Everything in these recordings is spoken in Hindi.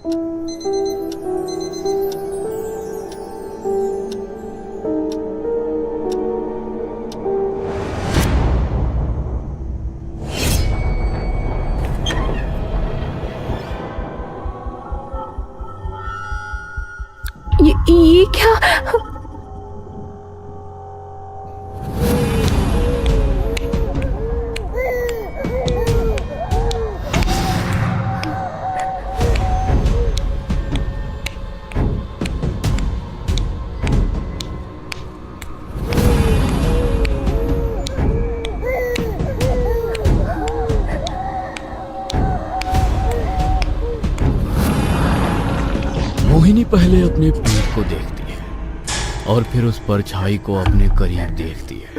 ये क्या? मोहिनी पहले अपने पीठ को देखती है और फिर उस परछाई को अपने करीब देखती है।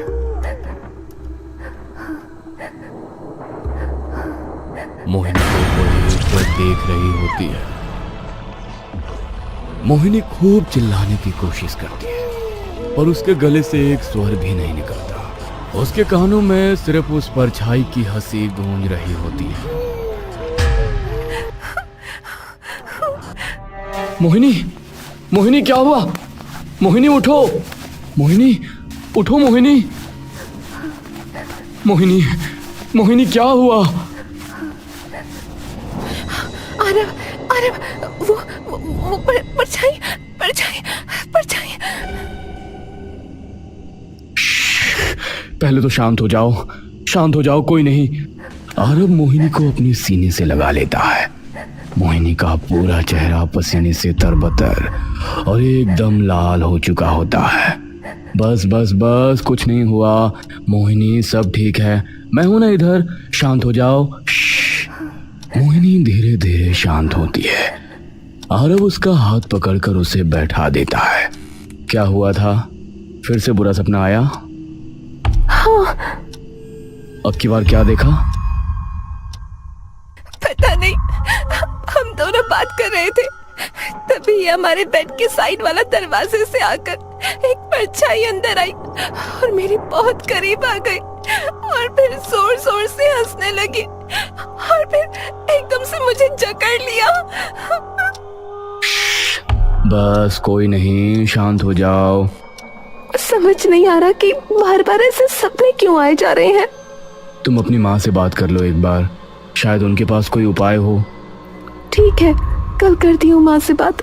मोहिनी को कोई ऊपर देख रही होती है। मोहिनी खूब चिल्लाने की कोशिश करती है पर उसके गले से एक स्वर भी नहीं निकलता। उसके कानों में सिर्फ उस परछाई की हंसी गूंज रही होती है। मोहिनी, मोहिनी क्या हुआ? मोहिनी उठो, मोहिनी उठो, मोहिनी, मोहिनी, मोहिनी क्या हुआ? आरव, आरव, वो परछाई, परछाई, परछाई। पहले तो शांत हो जाओ, शांत हो जाओ, कोई नहीं। आरव मोहिनी को अपने सीने से लगा लेता है। मोहिनी का पूरा चेहरा पसीने से तरबतर और एकदम लाल हो चुका होता है। बस बस बस, कुछ नहीं हुआ मोहिनी, सब ठीक है, मैं हूं ना इधर, शांत हो जाओ। मोहिनी धीरे धीरे शांत होती है। आरव उसका हाथ पकड़कर उसे बैठा देता है। क्या हुआ था? फिर से बुरा सपना आया? हाँ। अब की बार क्या देखा? पता नहीं, हम दोनों बात कर रहे थे, तभी हमारे बेड के साइड वाला दरवाजे से आकर एक परछाई अंदर आई और मेरे बहुत करीब आ गई और फिर जोर जोर से हंसने लगी और फिर एकदम से मुझे जकड़ लिया। बस कोई नहीं, शांत हो जाओ। समझ नहीं आ रहा कि बार बार ऐसे सपने क्यों आए जा रहे हैं। तुम अपनी माँ से बात कर लो एक बार, शायद उनके पास कोई उपाय हो। ठीक है, कल करती हूँ माँ से बात।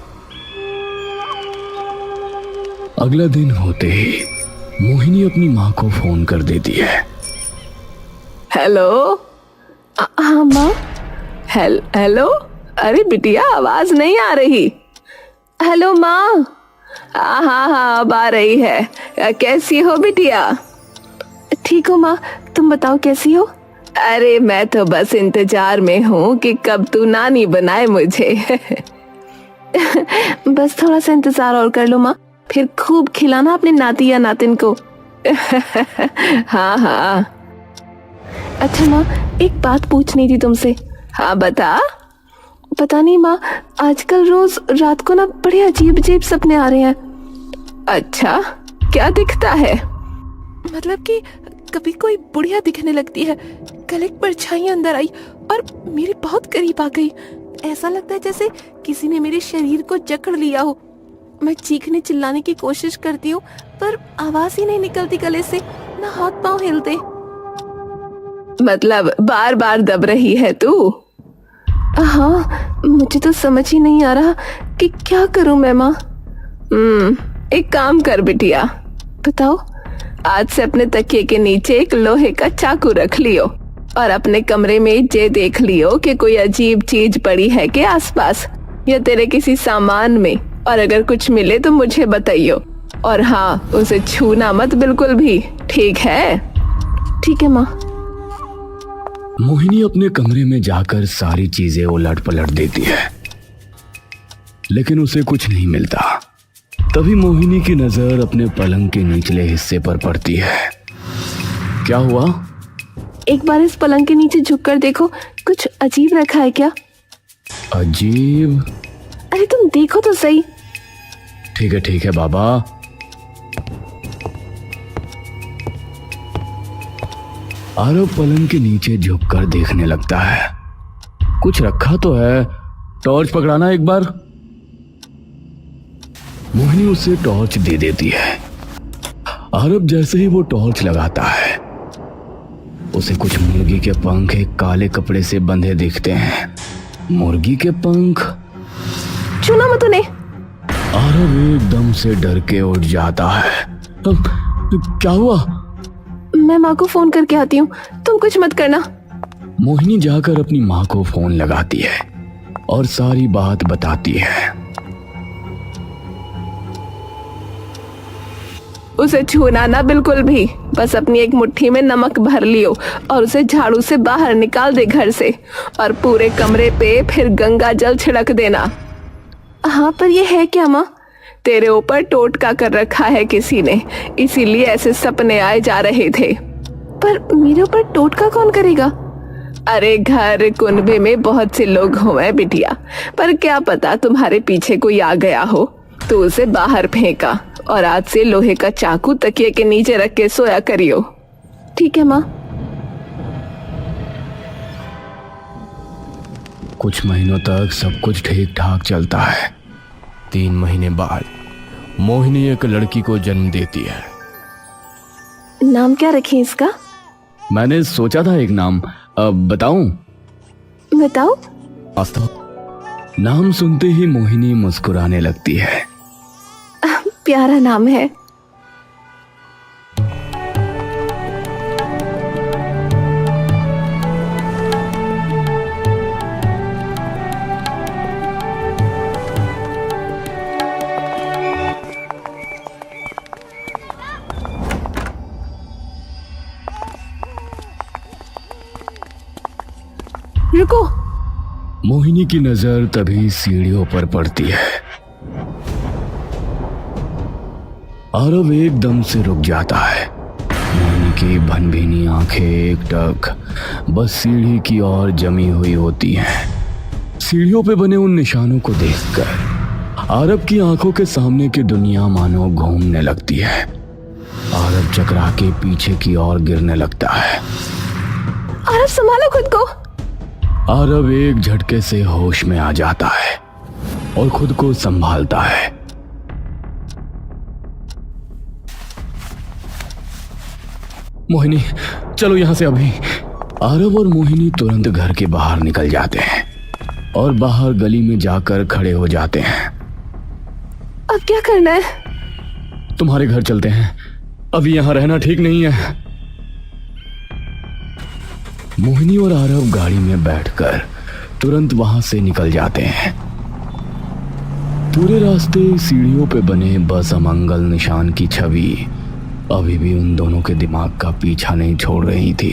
अगला दिन होते ही मोहिनी अपनी माँ को फोन कर देती है। हेलो। हाँ माँ। हेलो। अरे बिटिया, आवाज नहीं आ रही। हेलो माँ। हाँ हाँ, अब आ रही है। कैसी हो बिटिया? ठीक हो माँ, तुम बताओ कैसी हो? अरे मैं तो बस इंतजार में हूँ कि कब तू नानी बनाए मुझे। बस थोड़ा सा इंतजार और कर लो माँ, फिर खूब खिलाना अपने नाती या नातिन को। हाँ हाँ। अच्छा माँ, एक बात पूछनी थी तुमसे। हाँ बता। पता नहीं माँ, आजकल रोज रात को ना बड़े अजीब अजीब सपने आ रहे हैं। अच्छा, क्या दिखता है? मतलब कि कभी कोई बुढ़िया दिखने लगती है, कल एक परछाई अंदर आई और मेरे बहुत करीब आ गई। ऐसा लगता है जैसे किसी ने मेरे शरीर को जकड़ लिया हो। मैं चीखने चिल्लाने की कोशिश करती हूँ पर आवाज ही नहीं निकलती गले से, ना हाथ पांव हिलते। मतलब बार बार दब रही है तू? हाँ, मुझे तो समझ ही नहीं आ रहा कि क्या करूं मैं माँ। एक काम कर बिटिया। बताओ। आज से अपने तकिए के नीचे एक लोहे का चाकू रख लियो और अपने कमरे में ये देख लियो कि कोई अजीब चीज पड़ी है के आसपास या तेरे किसी सामान में, और अगर कुछ मिले तो मुझे बताइयो। और हाँ, उसे छूना मत बिल्कुल भी, ठीक है? ठीक है माँ। मोहिनी अपने कमरे में जाकर सारी चीजें उलट पलट देती है लेकिन उसे कुछ नहीं मिलता। तभी मोहिनी की नजर अपने पलंग के निचले हिस्से पर पड़ती है। क्या हुआ? एक बार इस पलंग के नीचे झुककर देखो, कुछ अजीब रखा है क्या? अजीब? अरे तुम देखो तो सही। ठीक है बाबा। आरव पलंग के नीचे झुककर देखने लगता है। कुछ रखा तो है टॉर्च पकड़ाना एक बार। मोहिनी उसे टॉर्च दे देती है। आरब जैसे ही वो टॉर्च लगाता है, उसे कुछ मुर्गी के पंख एक काले कपड़े से बंधे दिखते हैं। मुर्गी के पंख? चुना मत उन्हें। आरब एकदम से डर के उठ जाता है। अब क्या हुआ? मैं माँ को फोन करके आती हूँ, तुम कुछ मत करना। मोहिनी जाकर अपनी माँ को फोन लगाती है और सारी बात बताती है। उसे छूना ना बिल्कुल भी, बस अपनी एक मुट्ठी में नमक भर लियो और उसे झाड़ू से बाहर निकाल दे घर से, और पूरे कमरे पे फिर गंगा जल छिड़क देना। हाँ, पर ये है क्या माँ? तेरे ऊपर टोटका कर रखा है किसी ने, इसीलिए ऐसे सपने आए जा रहे थे। पर मेरे ऊपर टोटका कौन करेगा? अरे घर कुनबे में बहुत से लोग हुए बिटिया, पर क्या पता तुम्हारे पीछे कोई आ गया हो तो उसे बाहर फेंका, और आज से लोहे का चाकू तकिए के नीचे रख के सोया करियो। ठीक है माँ। कुछ महीनों तक सब कुछ ठीक ठाक चलता है। 3 महीने बाद मोहिनी एक लड़की को जन्म देती है। नाम क्या रखें इसका? मैंने सोचा था एक नाम, अब बताऊं? बताओ। आस्था। नाम सुनते ही मोहिनी मुस्कुराने लगती है। प्यारा नाम है। रुको। मोहिनी की नजर तभी सीढ़ियों पर पड़ती है। आरव एकदम से रुक जाता है। मोहिनी की भनभीनी आंखें एकटक बस सीढ़ी की ओर जमी हुई होती हैं। सीढ़ियों पे बने उन निशानों को देखकर आरव की आंखों के सामने की दुनिया मानो घूमने लगती है। आरव चकरा के पीछे की ओर गिरने लगता है। आरव, संभालो खुद को। आरव एक झटके से होश में आ जाता है और खुद को संभालता है। मोहिनी, चलो यहां से अभी। आरव और मोहिनी तुरंत घर के बाहर निकल जाते हैं और बाहर गली में जाकर खड़े हो जाते हैं। अब क्या करना है? तुम्हारे घर चलते हैं, अभी यहां रहना ठीक नहीं है। मोहिनी और आरव गाड़ी में बैठकर तुरंत वहां से निकल जाते हैं। पूरे रास्ते सीढ़ियों पे बने बस अमंगल निशान की छवि अभी भी उन दोनों के दिमाग का पीछा नहीं छोड़ रही थी।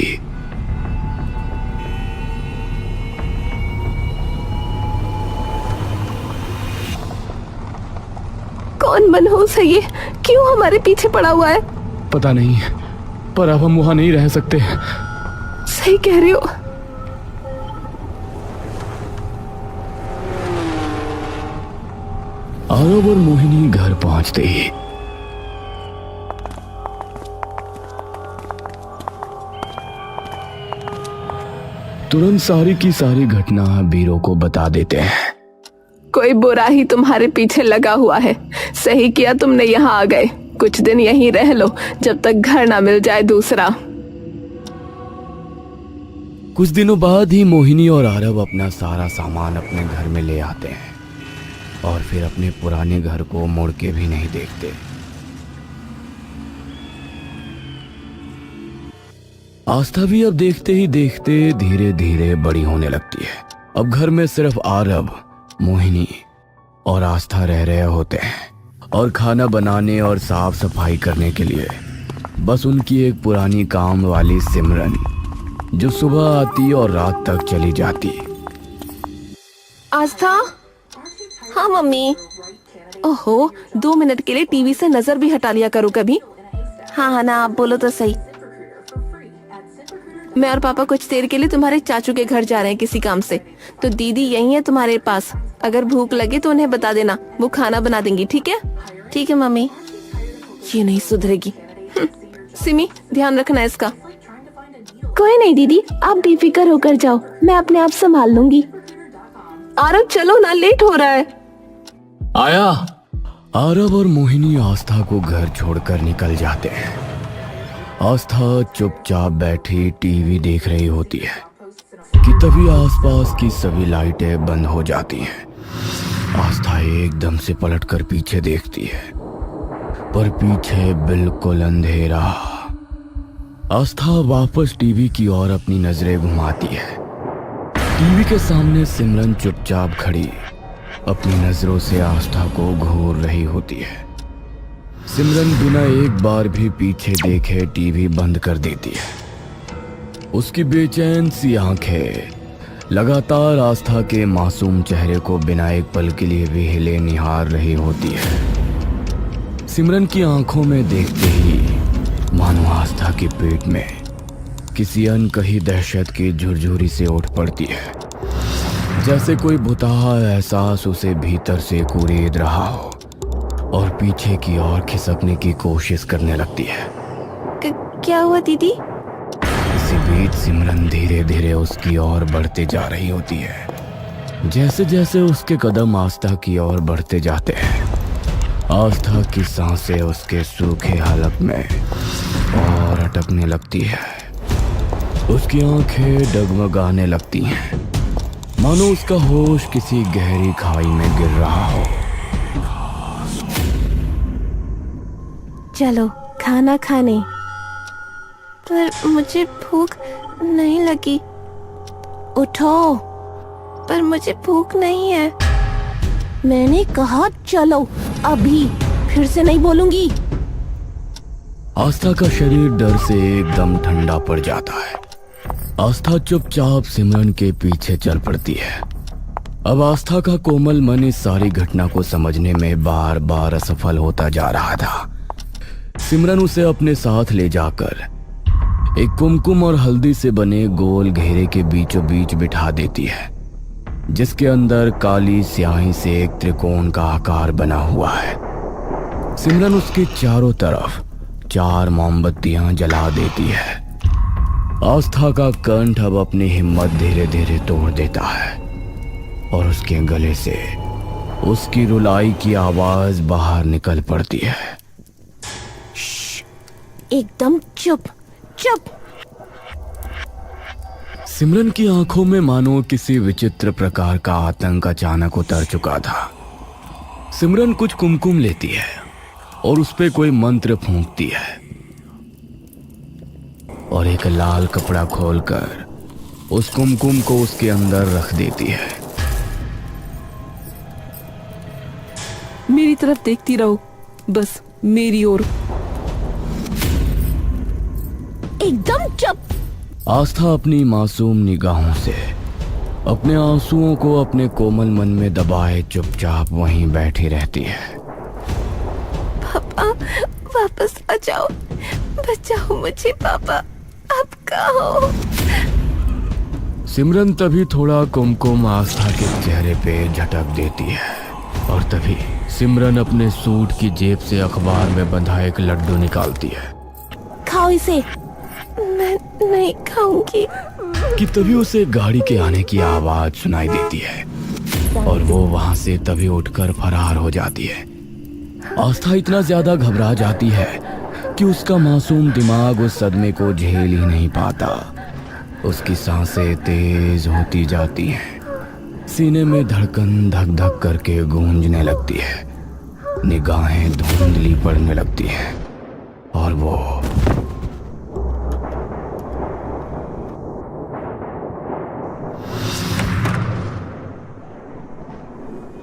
कौन मनहूस है ये? क्यों हमारे पीछे पड़ा हुआ है? पता नहीं, पर अब हम वहां नहीं रह सकते। सही कह रहे हो। आरव और मोहिनी घर पहुंचते ही तुरंत सारी की सारी घटना बीरो को बता देते हैं। कोई बुरा ही तुम्हारे पीछे लगा हुआ है। सही किया तुमने यहाँ आ गए। कुछ दिन यहीं रह लो जब तक घर ना मिल जाए दूसरा। कुछ दिनों बाद ही मोहिनी और आरव अपना सारा सामान अपने घर में ले आते हैं और फिर अपने पुराने घर को मुड़ के भी नहीं देखते। आस्था भी अब देखते ही देखते धीरे धीरे बड़ी होने लगती है। अब घर में सिर्फ आरव, मोहिनी और आस्था रह रहे होते हैं और खाना बनाने और साफ सफाई करने के लिए बस उनकी एक पुरानी काम वाली सिमरन, जो सुबह आती और रात तक चली जाती। आस्था। हाँ मम्मी। ओहो, 2 मिनट के लिए टीवी से नजर भी हटा लिया करो कभी। हाँ हाँ ना, आप बोलो तो सही। मैं और पापा कुछ देर के लिए तुम्हारे चाचू के घर जा रहे हैं किसी काम से, तो दीदी यही है तुम्हारे पास। अगर भूख लगे तो उन्हें बता देना, वो खाना बना देंगी। ठीक है? ठीक है मम्मी। ये नहीं सुधरेगी। सिमी, ध्यान रखना इसका। कोई नहीं दीदी, आप बेफिक्र होकर जाओ, मैं अपने आप संभाल लूंगी। आरव चलो ना, लेट हो रहा है। आया। आरव और मोहिनी आस्था को घर छोड़कर निकल जाते हैं। आस्था चुपचाप बैठी टीवी देख रही होती है कि तभी आसपास की सभी लाइटें बंद हो जाती हैं। आस्था एकदम से पलटकर पीछे देखती है, पर पीछे बिल्कुल अंधेरा। आस्था वापस टीवी की ओर अपनी नजरें घुमाती है। टीवी के सामने सिमरन चुपचाप खड़ी अपनी नजरों से आस्था को घूर रही होती है। सिमरन बिना एक बार भी पीछे देखे टीवी बंद कर देती है। उसकी बेचैन सी आंखें लगातार आस्था के मासूम चेहरे को बिना एक पल के लिए भी हिले निहार रही होती है। सिमरन की आंखों में देखते ही मानो आस्था के पेट में किसी अनकही दहशत की झुरझुरी से उठ पड़ती है, जैसे कोई भुताहा एहसास उसे भीतर से कुरेद रहा हो और पीछे की ओर खिसकने की कोशिश करने लगती है। क्या हुआ दीदी? इसी बीच सिमरन धीरे धीरे उसकी ओर बढ़ते जा रही होती है। जैसे जैसे उसके कदम आस्था की ओर बढ़ते जाते हैं, आस्था की सांसें उसके सूखे हलक में और अटकने लगती है। उसकी आंखें डगमगाने लगती हैं, मानो उसका होश किसी गहरी खाई में गिर रहा हो। चलो खाना खाने। पर मुझे भूख नहीं लगी। उठो। पर मुझे भूख नहीं है। मैंने कहा चलो अभी, फिर से नहीं बोलूंगी। आस्था का शरीर डर से एकदम ठंडा पड़ जाता है। आस्था चुपचाप सिमरन के पीछे चल पड़ती है। अब आस्था का कोमल मन इस सारी घटना को समझने में बार बार असफल होता जा रहा था। सिमरन उसे अपने साथ ले जाकर एक कुमकुम और हल्दी से बने गोल घेरे के बीचों बीच बिठा देती है, जिसके अंदर काली स्याही से एक त्रिकोण का आकार बना हुआ है। सिमरन उसके चारों तरफ 4 मोमबत्तियां जला देती है। आस्था का कंठ अब अपनी हिम्मत धीरे धीरे तोड़ देता है और उसके गले से उसकी रुलाई की आवाज बाहर निकल पड़ती है। एकदम चुप चुप। सिमरन की आंखों में मानो किसी विचित्र प्रकार का आतंक अचानक उतर चुका था। सिमरन कुछ कुमकुम लेती है और उस पे कोई मंत्र फूंकती है और एक लाल कपड़ा खोलकर उस कुमकुम को उसके अंदर रख देती है। मेरी तरफ देखती रहो, बस मेरी ओर। एकदम चुप। आस्था अपनी मासूम निगाहों से अपने आंसुओं को अपने कोमल मन में दबाए चुपचाप वहीं बैठी रहती है। पापा वापस आ जाओ, बचाओ मुझे पापा, आप कहाँ हो? सिमरन तभी थोड़ा कुमकुम आस्था के चेहरे पे झटक देती है और तभी सिमरन अपने सूट की जेब से अखबार में बंधा एक लड्डू निकालती है। खाओ इसे। मैं नहीं खाऊंगी। कि तभी उसे गाड़ी के आने की आवाज सुनाई देती है और वो वहां से तभी उठकर फरार हो जाती है। आस्था इतना ज्यादा घबरा जाती है कि उसका मासूम दिमाग उस सदमे को झेल ही नहीं पाता। उसकी सांसें तेज होती जाती हैं, सीने में धड़कन धक धक करके गूंजने लगती है, निगाहें धुंधली पड़ने लगती हैं और वो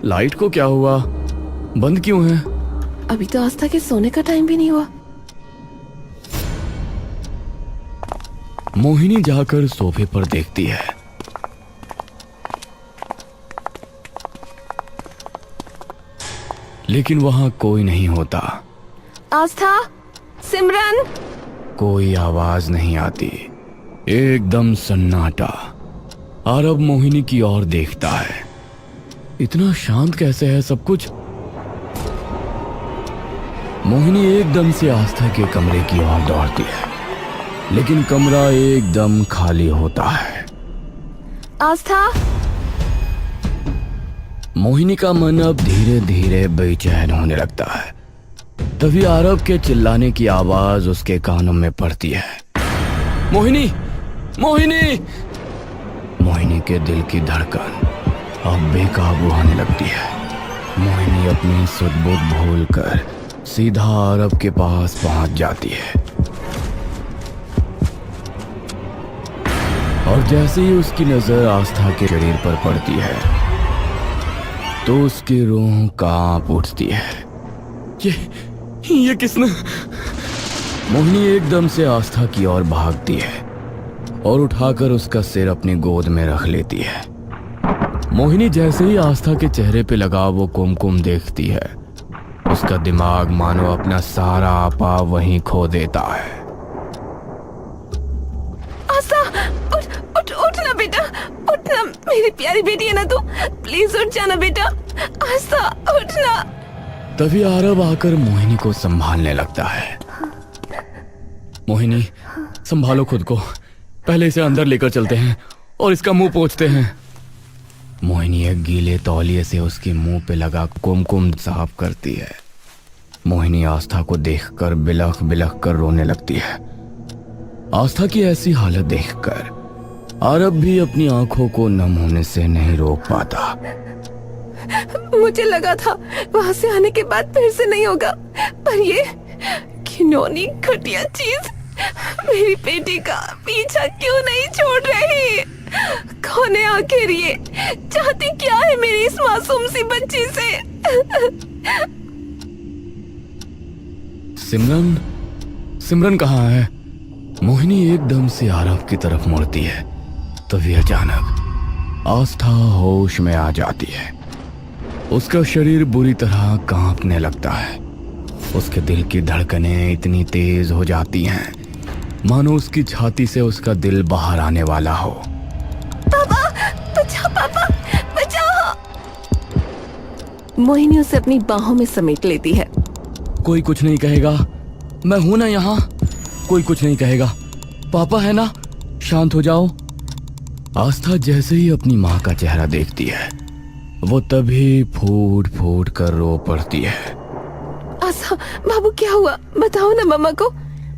लाइट को क्या हुआ? बंद क्यों है? अभी तो आस्था के सोने का टाइम भी नहीं हुआ। मोहिनी जाकर सोफे पर देखती है। लेकिन वहां कोई नहीं होता। आस्था, सिमरन। कोई आवाज नहीं आती। एकदम सन्नाटा। आरव मोहिनी की ओर देखता है। इतना शांत कैसे है सब कुछ? मोहिनी एकदम से आस्था के कमरे की ओर दौड़ती है, लेकिन कमरा एकदम खाली होता है। आस्था, मोहिनी का मन अब धीरे धीरे बेचैन होने लगता है। तभी आरव के चिल्लाने की आवाज उसके कानों में पड़ती है। मोहिनी, मोहिनी! मोहिनी के दिल की धड़कन अब बेकाबू होने लगती है। मोहिनी अपनी सुध-बुध भूलकर सीधा आरव के पास पहुंच जाती है और जैसे ही उसकी नजर आस्था के शरीर पर पड़ती है तो उसकी रूह कांप उठती है। ये किसने? मोहिनी एकदम से आस्था की ओर भागती है और उठाकर उसका सिर अपनी गोद में रख लेती है। मोहिनी जैसे ही आस्था के चेहरे पे लगा वो कुमकुम देखती है, उसका दिमाग मानो अपना सारा आपा वहीं खो देता है। आस्था, उठ ना बेटा, उठ ना, मेरी प्यारी बेटी है ना तू, प्लीज उठ जाना बेटा। आस्था, उठ ना। तभी आरव आकर मोहिनी को संभालने लगता है। मोहिनी, संभालो खुद को, पहले इसे अंदर लेकर चलते हैं और इसका मुंह पोंछते हैं। मोहिनी एक गीले तौलिए से उसके मुंह पे लगा कुमकुम साफ करती है। मोहिनी आस्था को देखकर बिलख बिलख कर रोने लगती है। आस्था की ऐसी हालत देखकर आरव भी अपनी आंखों को नम होने से नहीं रोक पाता। मुझे लगा था वहां से आने के बाद फिर से नहीं होगा, पर ये घिनौनी घटिया चीज मेरी बेटी का पीछा क्यों नहीं छोड़ रही? कौन है आखिर ये? चाहती क्या है मेरी इस मासूम सी बच्ची से? सिमरन कहाँ है? मोहिनी एकदम से आरव की तरफ मुड़ती है। तभी अचानक आस्था होश में आ जाती है। उसका शरीर बुरी तरह कांपने लगता है। उसके दिल की धड़कनें इतनी तेज हो जाती हैं मानो उसकी छाती से उसका दिल बाहर आने वाला हो। पापा, पापा, बचाओ! मोहिनी उसे अपनी बाहों में समेट लेती है। कोई कुछ नहीं कहेगा, मैं हूं ना यहाँ, कोई कुछ नहीं कहेगा, पापा है ना, शांत हो जाओ। आस्था जैसे ही अपनी माँ का चेहरा देखती है वो तभी फूट फूट कर रो पड़ती है। आस्था, बाबू क्या हुआ? बताओ ना मम्मा को।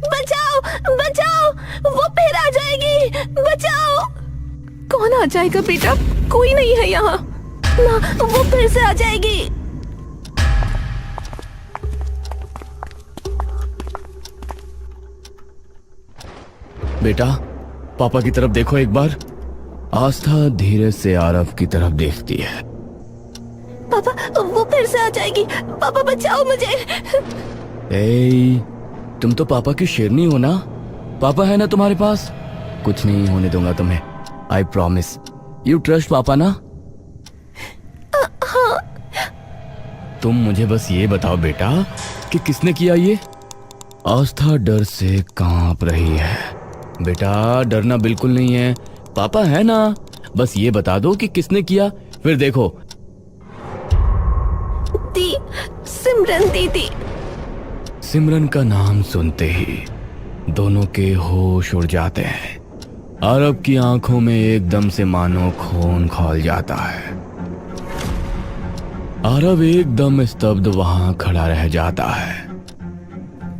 बचाओ, बचाओ, वो फिर आ जाएगी, बचाओ! कौन आ जाएगा बेटा? कोई नहीं है यहाँ। माँ, वो फिर से आ जाएगी। बेटा, पापा की तरफ देखो एक बार। आस्था धीरे से आरव की तरफ देखती है। पापा, वो फिर से आ जाएगी। पापा बचाओ मुझे। तुम तो पापा की शेरनी हो ना? पापा है ना तुम्हारे पास? कुछ नहीं होने दूंगा तुम्हें, आई प्रॉमिस। यू ट्रस्ट पापा ना? हाँ। तुम मुझे बस ये बताओ बेटा कि किसने किया ये? आस्था डर से कांप रही है। बेटा, डरना बिल्कुल नहीं है, पापा है ना, बस ये बता दो कि किसने किया, फिर देखो। सिमरन दीदी। सिमरन का नाम सुनते ही दोनों के होश उड़ जाते हैं। आरव की आंखों में एकदम से मानो खून खौल जाता है। आरव एकदम स्तब्ध वहां खड़ा रह जाता है।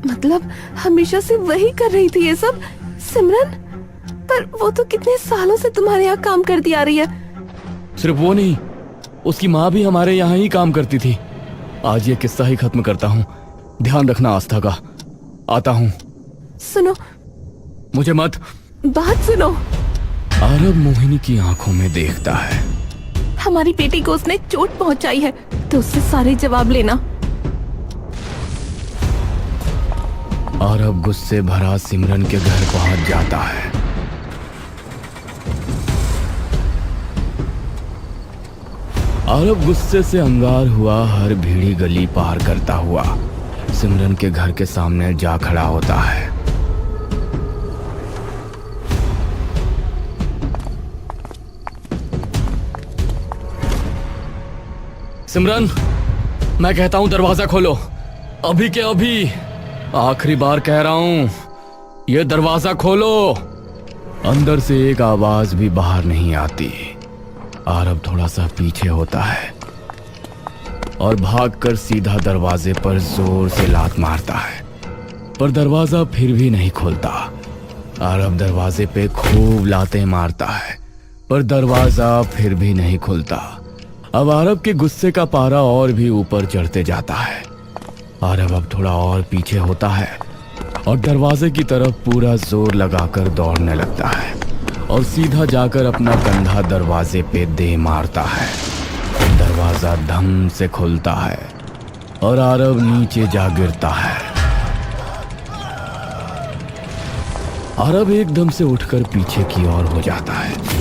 मतलब हमेशा से वही कर रही थी ये सब, सिमरन? पर वो तो कितने सालों से तुम्हारे यहाँ काम करती आ रही है। सिर्फ वो नहीं, उसकी माँ भी हमारे यहाँ ही काम करती थी। आज ये किस्सा ही खत्म करता हूँ, ध्यान रखना आस्था का। आता हूँ। सुनो, मुझे मत। बात सुनो। आरव मोहिनी की आंखों में देखता है। हमारी बेटी को उसने चोट पहुंचाई है, तो उससे सारे जवाब लेना। आरव गुस्से भरा सिमरन के घर पहुंच जाता है। आरव गुस्से से अंगार हुआ हर भीड़ी गली पार करता हुआ सिमरन के घर के सामने जा खड़ा होता है। सिमरन, मैं कहता हूं दरवाजा खोलो, अभी के अभी, आखिरी बार कह रहा हूं, ये दरवाजा खोलो। अंदर से एक आवाज भी बाहर नहीं आती। आरव थोड़ा सा पीछे होता है और भागकर सीधा दरवाजे पर जोर से लात मारता है, पर दरवाजा फिर भी नहीं खुलता। आरब दरवाजे पे खूब लातें मारता है, पर दरवाजा फिर भी नहीं खुलता। अब आरब के गुस्से का पारा और भी ऊपर चढ़ते जाता है। आरब अब थोड़ा और पीछे होता है और दरवाजे की तरफ पूरा जोर लगाकर दौड़ने लगता है और सीधा जाकर अपना कंधा दरवाजे पे दे मारता है। दरवाजा धम से खुलता है और आरब नीचे जा गिरता है। आरब एकदम से उठकर पीछे की ओर हो जाता है